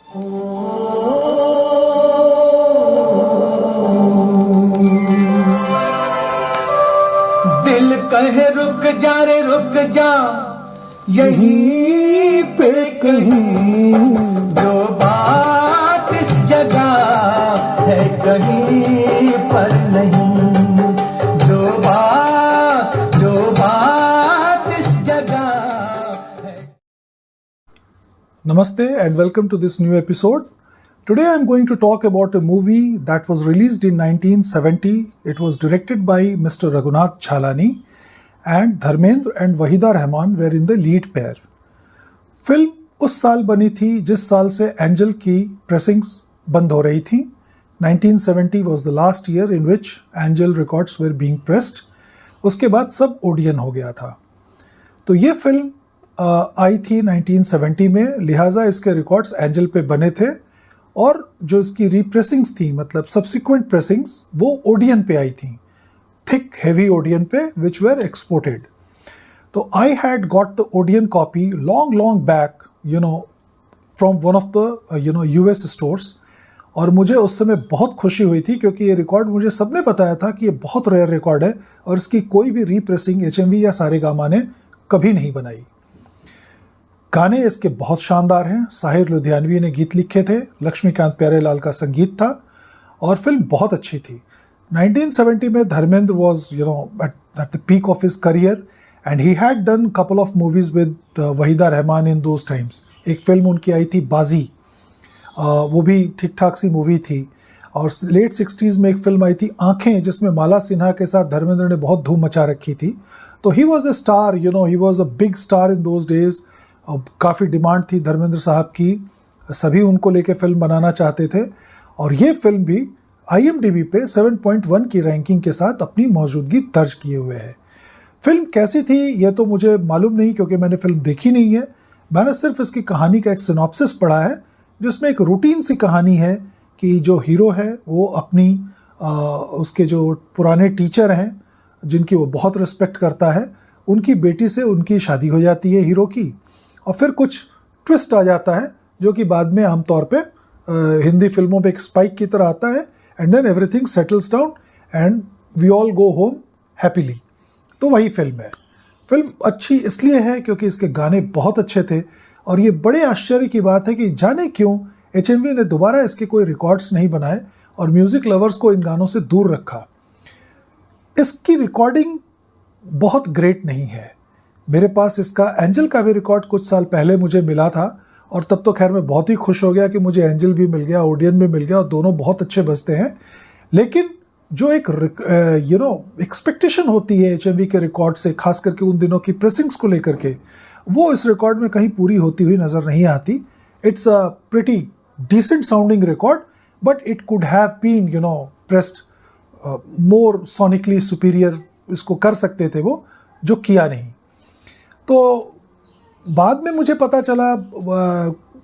दिल कहे रुक जा रे रुक जा, यहीं पे कहीं जो बात इस जगह है कहीं पर नहीं, जो बात इस जगह है। Namaste and welcome to this new episode. Today I am going to talk about a movie that was released in 1970. It was directed by Mr. Raghunath Jhalani and Dharmendra and Wahida Rahman were in the lead pair. Film उस साल बनी थी जिस साल से angel की प्रेसिंग्स बंद हो रही थी. 1970 was the last year in which Angel records were being pressed. उसके बाद सब ओडियन हो गया था. तो ये फिल्म आई थी 1970 में, लिहाजा इसके रिकॉर्ड्स एंजल पे बने थे और जो इसकी रीप्रेसिंग्स थी, मतलब सब्सिक्वेंट प्रेसिंग्स, वो ओडियन पे आई थी, थिक हेवी ओडियन पे, विच वेर एक्सपोर्टेड. तो I had got the Odeon copy long back, from one of the US stores. और मुझे उस समय बहुत खुशी हुई थी क्योंकि ये रिकॉर्ड मुझे सबने बताया था कि ये बहुत रेयर रिकॉर्ड है और इसकी कोई भी रीप्रेसिंग HMV या सारेगामा ने कभी नहीं बनाई. गाने इसके बहुत शानदार हैं. साहिर लुधियानवी ने गीत लिखे थे, लक्ष्मीकांत प्यारेलाल का संगीत था और फिल्म बहुत अच्छी थी. 1970 में Dharmendra was at the peak of his career and he had done couple of movies with Waheeda Rehman in those times. एक फिल्म उनकी आई थी बाजी, वो भी ठीक ठाक सी मूवी थी. और लेट 60s में एक फिल्म आई थी आंखें, जिसमें माला सिन्हा के साथ धर्मेंद्र ने बहुत धूम मचा रखी थी. तो he was a star, he was a big star in those days. काफ़ी डिमांड थी धर्मेंद्र साहब की, सभी उनको लेके फिल्म बनाना चाहते थे. और ये फिल्म भी IMDb पे 7.1 की रैंकिंग के साथ अपनी मौजूदगी दर्ज किए हुए है. फिल्म कैसी थी ये तो मुझे मालूम नहीं क्योंकि मैंने फिल्म देखी नहीं है. मैंने सिर्फ इसकी कहानी का एक सिनॉप्सिस पढ़ा है जिसमें एक रूटीन सी कहानी है कि जो हीरो है वो अपनी उसके जो पुराने टीचर हैं जिनकी वो बहुत रिस्पेक्ट करता है, उनकी बेटी से उनकी शादी हो जाती है हीरो की. और फिर कुछ ट्विस्ट आ जाता है जो कि बाद में आमतौर पे हिंदी फिल्मों पे एक स्पाइक की तरह आता है. And then everything settles down and we all go home happily. तो वही फिल्म है. फिल्म अच्छी इसलिए है क्योंकि इसके गाने बहुत अच्छे थे और ये बड़े आश्चर्य की बात है कि जाने क्यों HMV ने दोबारा इसके कोई रिकॉर्ड्स नहीं बनाए और म्यूज़िक लवर्स को इन गानों से दूर रखा. इसकी रिकॉर्डिंग बहुत ग्रेट नहीं है. मेरे पास इसका एंजल का भी रिकॉर्ड कुछ साल पहले मुझे मिला था और तब तो खैर मैं बहुत ही खुश हो गया कि मुझे एंजल भी मिल गया, ओडियन भी मिल गया और दोनों बहुत अच्छे बजते हैं. लेकिन जो एक एक्सपेक्टेशन होती है HMV के रिकॉर्ड से, खास करके उन दिनों की प्रेसिंग्स को लेकर के, वो इस रिकॉर्ड में कहीं पूरी होती हुई नज़र नहीं आती. It's a pretty decent sounding record but it could have been pressed more sonically superior. इसको कर सकते थे वो, जो किया नहीं. तो बाद में मुझे पता चला,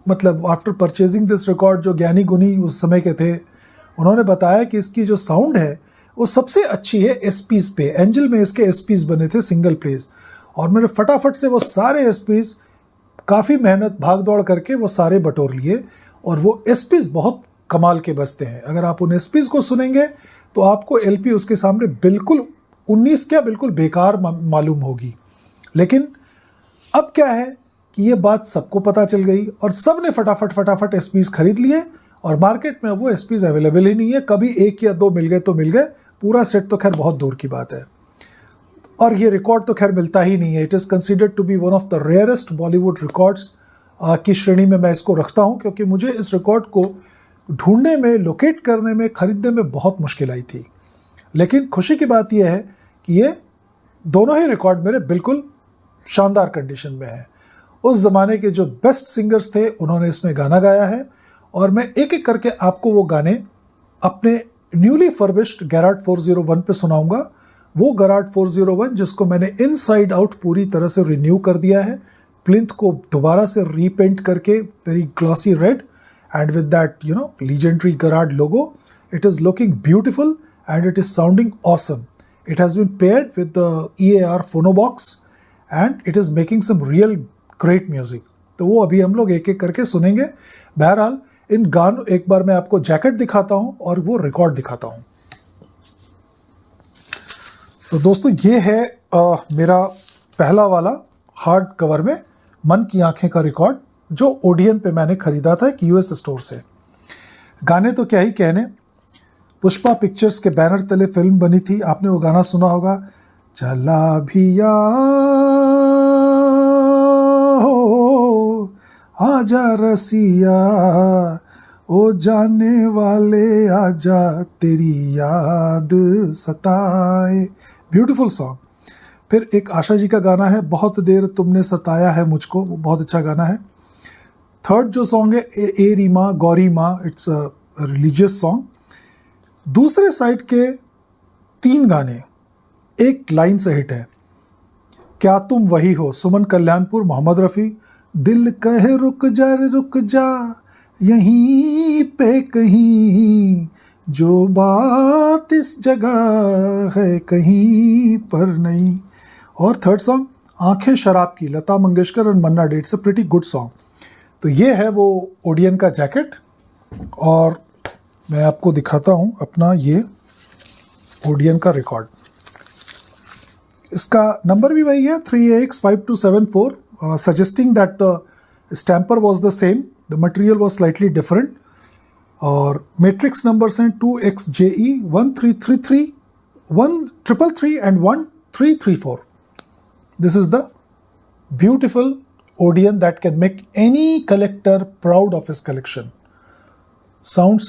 मतलब आफ्टर परचेजिंग दिस रिकॉर्ड, जो ज्ञानी गुनी उस समय के थे उन्होंने बताया कि इसकी जो साउंड है वो सबसे अच्छी है SPs पे. एंजल में इसके SPs बने थे सिंगल प्लेस और मैंने फटाफट से वो सारे SPs, काफ़ी मेहनत भाग दौड़ करके वो सारे बटोर लिए और वो SPs बहुत कमाल के बजते हैं. अगर आप उन SPs को सुनेंगे तो आपको LP उसके सामने बिल्कुल 19 क्या बिल्कुल बेकार मालूम होगी. लेकिन अब क्या है कि ये बात सबको पता चल गई और सब ने फटाफट SPs खरीद लिए और मार्केट में वो SPs अवेलेबल ही नहीं है. कभी एक या दो मिल गए तो मिल गए, पूरा सेट तो खैर बहुत दूर की बात है. और ये रिकॉर्ड तो खैर मिलता ही नहीं है. It is considered to be one of the rarest Bollywood records की श्रेणी में मैं इसको रखता हूँ क्योंकि मुझे इस रिकॉर्ड को ढूंढने में, लोकेट करने में, ख़रीदने में बहुत मुश्किल आई थी. लेकिन खुशी की बात यह है कि ये दोनों ही रिकॉर्ड मेरे बिल्कुल शानदार कंडीशन में है. उस ज़माने के जो बेस्ट सिंगर्स थे उन्होंने इसमें गाना गाया है और मैं एक एक करके आपको वो गाने अपने न्यूली फर्बिश्ड गैराड 401 पे सुनाऊंगा. वो गैराड 401 जिसको मैंने इनसाइड आउट पूरी तरह से रिन्यू कर दिया है, प्लिंथ को दोबारा से रीपेंट करके very glossy red and with that legendary Garrad logo. It is looking beautiful and it is sounding awesome. It has been paired with the EAR Phonobox and it is making some real great music. तो वो अभी हम लोग एक एक करके सुनेंगे. बहरहाल इन गानों, एक बार मैं आपको जैकेट दिखाता हूं और वो रिकॉर्ड दिखाता हूं। तो दोस्तों ये है मेरा पहला वाला हार्ड कवर में मन की आंखें का रिकॉर्ड, जो ओडियन पे मैंने खरीदा था एक यूएस स्टोर से। गाने तो क्या ही कहने, पुष्पा पिक्चर्स के बैनर तले फिल्म बनी थी, आपने वो गाना सुना होगा, चला भिया हो आजा रसिया ओ जाने वाले आजा तेरी याद सताए, ब्यूटीफुल सॉन्ग। फिर एक आशा जी का गाना है, बहुत देर तुमने सताया है मुझको, वो बहुत अच्छा गाना है। थर्ड जो सॉन्ग है ए रीमा गौरी माँ, इट्स अ रिलीजियस सॉन्ग। दूसरे साइड के 3 गाने एक लाइन से हिट है, क्या तुम वही हो, सुमन कल्याणपुर, मोहम्मद रफ़ी, दिल कहे रुक जा यहीं पे कहीं, जो बात इस जगह है कहीं पर नहीं। और थर्ड सॉन्ग आंखें शराब की, लता मंगेशकर और Manna Dey, it's a pretty good song. तो ये है वो ओडियन का जैकेट, और मैं आपको दिखाता हूं अपना ये ओडियन का रिकॉर्ड। इसका नंबर भी वही है 3AX5274, suggesting that the stamper was the same, the material was slightly different. और मैट्रिक्स नंबर्स हैं 2XJE 1333 1333 and 1334। This is the beautiful Odeon that can make any collector proud of his collection. Sounds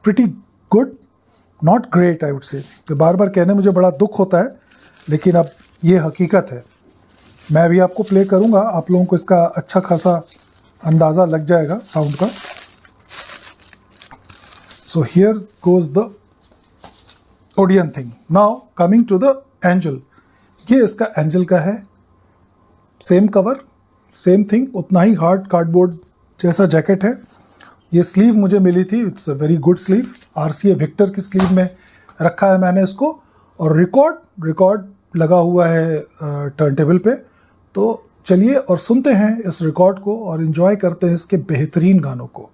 pretty good, not great I would say. तो बार बार कहने मुझे बड़ा दुख होता है, लेकिन अब ये हकीकत है। मैं अभी आपको प्ले करूंगा, आप लोगों को इसका अच्छा खासा अंदाज़ा लग जाएगा साउंड का। So here goes the Odeon thing. Now coming to the Angel. ये इसका Angel का है, सेम कवर सेम थिंग, उतना ही हार्ड कार्डबोर्ड जैसा जैकेट है। ये स्लीव मुझे मिली थी, it's a very good sleeve, RCA Victor की स्लीव में रखा है मैंने इसको। और रिकॉर्ड लगा हुआ है टर्न टेबल पे। तो चलिए और सुनते हैं इस रिकॉर्ड को और इन्जॉय करते हैं इसके बेहतरीन गानों को।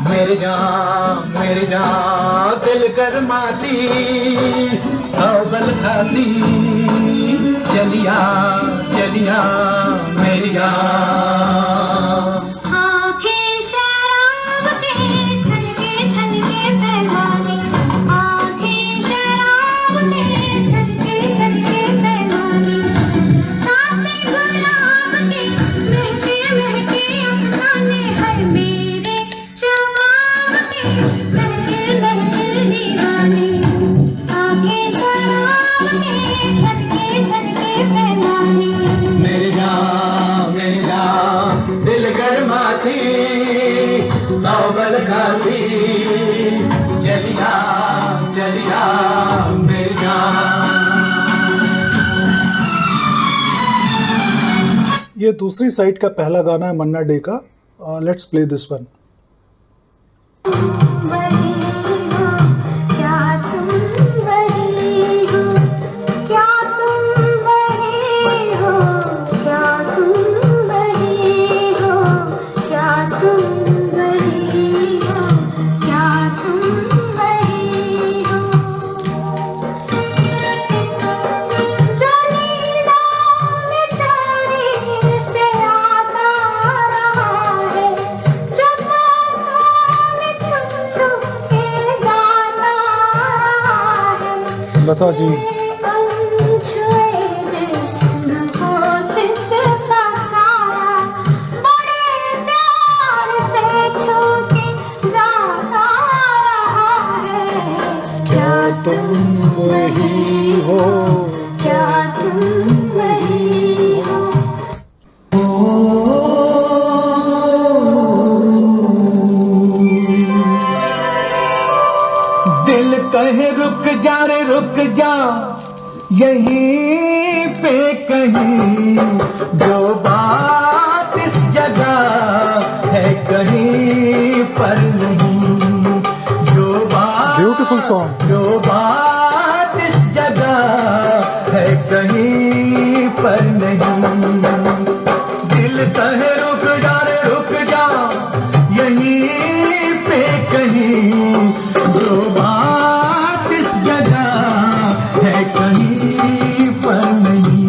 मेरे जान दिल कर माती अव्वल खाती, चलिया मेरी जान। आंखें शराब के छलके छलके पैमाने, आंखें शराब के छलके छलके पैमाने, सांसें गुलाब की महके महके अफसाने, हर मेरे शबाब के महके महके दीवाने। आंखें शराब के छलके छलके पैमाने, मेरी जान दिल कर माती अव्वल खाती, चलिया मेरी जान। ये दूसरी साइड का पहला गाना है मन्ना डे का। Let's play this one. वही हो क्या तुम वही हो, क्या तुम वही हो, क्या तुम वही हो, क्या तुम वही हो, क्या तुम वही हो। जो नींदों में चोरी से आता रहा है, जो सांसों में छुप छुप के गाता रहा है, लता जी, अनछुए जिस्म को जिसका साया बड़े प्यार से छू के जाता रहा है। क्या तुम वही हो, क्या तुम वही हो। दिल कहे रुक जा यहीं पे कहीं, जो बात इस जगह कहीं पर नहीं, जो बात ब्यूटीफुल सॉन्ग। जो बात इस जगह है कहीं पर नहीं, दिल कहे रुक जा रे रुक जा, यहीं पे कहीं, जो बात इस जगह है कहीं पर नहीं।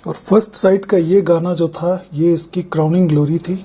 और फर्स्ट साइड का ये गाना जो था, ये इसकी क्राउनिंग ग्लोरी थी।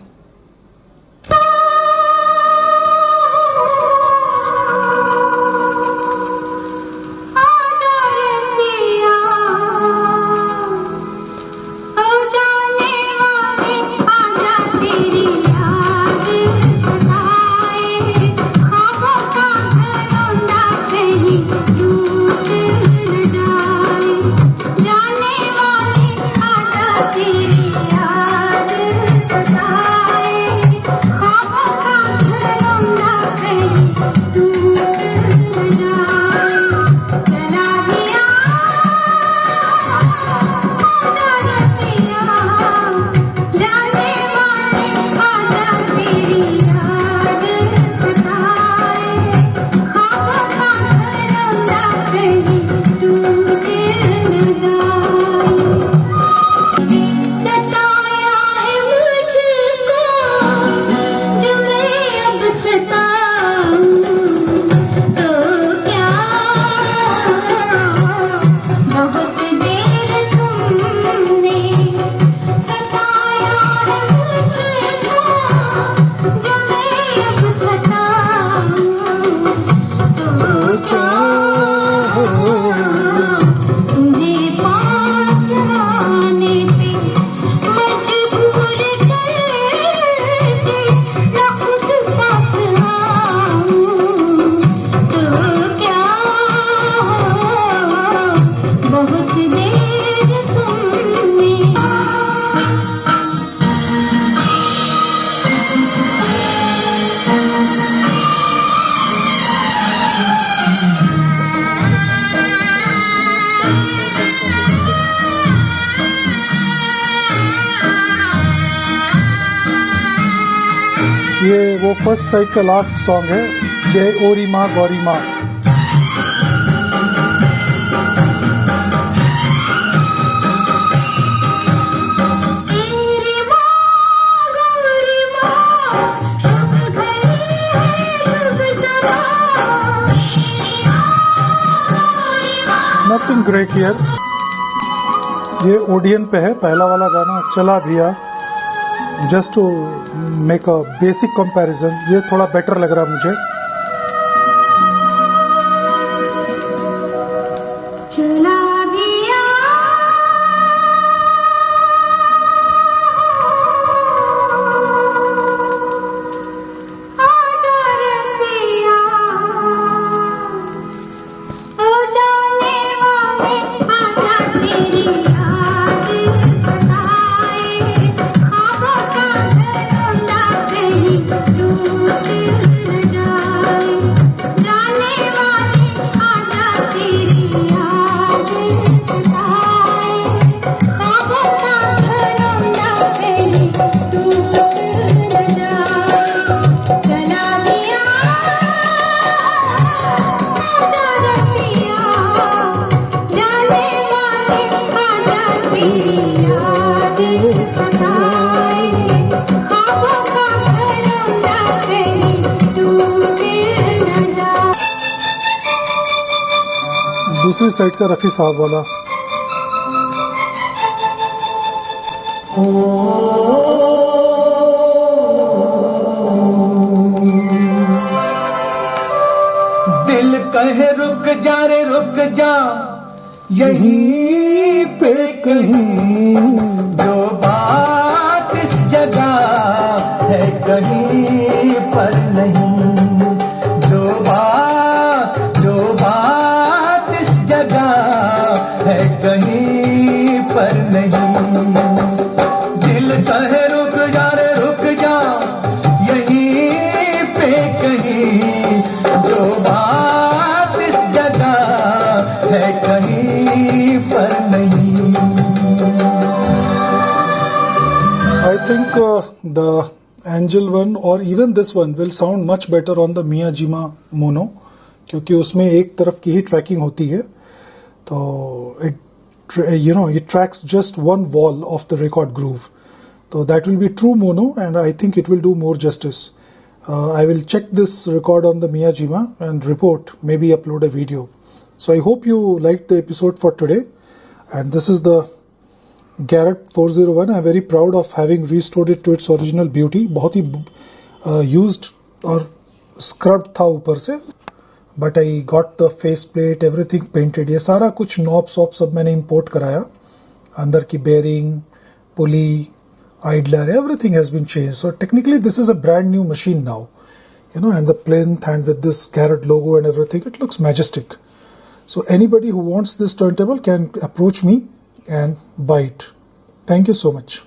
ये वो फर्स्ट साइड का लास्ट सॉन्ग है, जय ओरी माँ गौरी माँ। Nothing great here. ये ओडियन पे है, पहला वाला गाना चला भिया। Just to make a basic comparison, ये थोड़ा बेटर लग रहा मुझे। चला गया आदर सिया, ओ जाने वाले आजा तेरी याद सताए, ख्वाबों का घरौंदा कहीं टूट न जाए, जाने वाले आजा तेरी याद सताए, ख्वाबों का घरौंदा कहीं टूट न जाए, चला गया आदर सिया, जाने वाले आजा तेरी याद सताए, ख्वाबों का घरौंदा कहीं टूट न जाए। दूसरी साइड का रफ़ी साहब वाला। दिल कहे रुक जा रे रुक जा, यहीं पे कहीं, जो बात इस जगह है कहीं पर नहीं, जो बात इस जगह है कहीं पर नहीं, दिल कहे रुक जा रे रुक जा, यहीं पे कहीं, जो बात इस जगह है कहीं पर नहीं। the Angel one or even this one will sound much better on the Miyajima Mono, क्योंकि उसमें एक तरफ की ही ट्रैकिंग होती है, तो it tracks just one wall of the record groove. So that will be true mono, and I think it will do more justice. I will check this record on the Miyajima and report, maybe upload a video. So I hope you liked the episode for today, and this is the Garrett 401. I'm very proud of having restored it to its original beauty. बहुत ही used और scrubbed था ऊपर से, but I got the faceplate, everything painted. ये सारा कुछ knobs सब मैंने import कराया, अंदर की bearing, pulley, idler, everything has been changed. So technically this is a brand new machine now, and the plinth and with this Garrett logo and everything, it looks majestic. So anybody who wants this turntable can approach me and buy it. Thank you so much.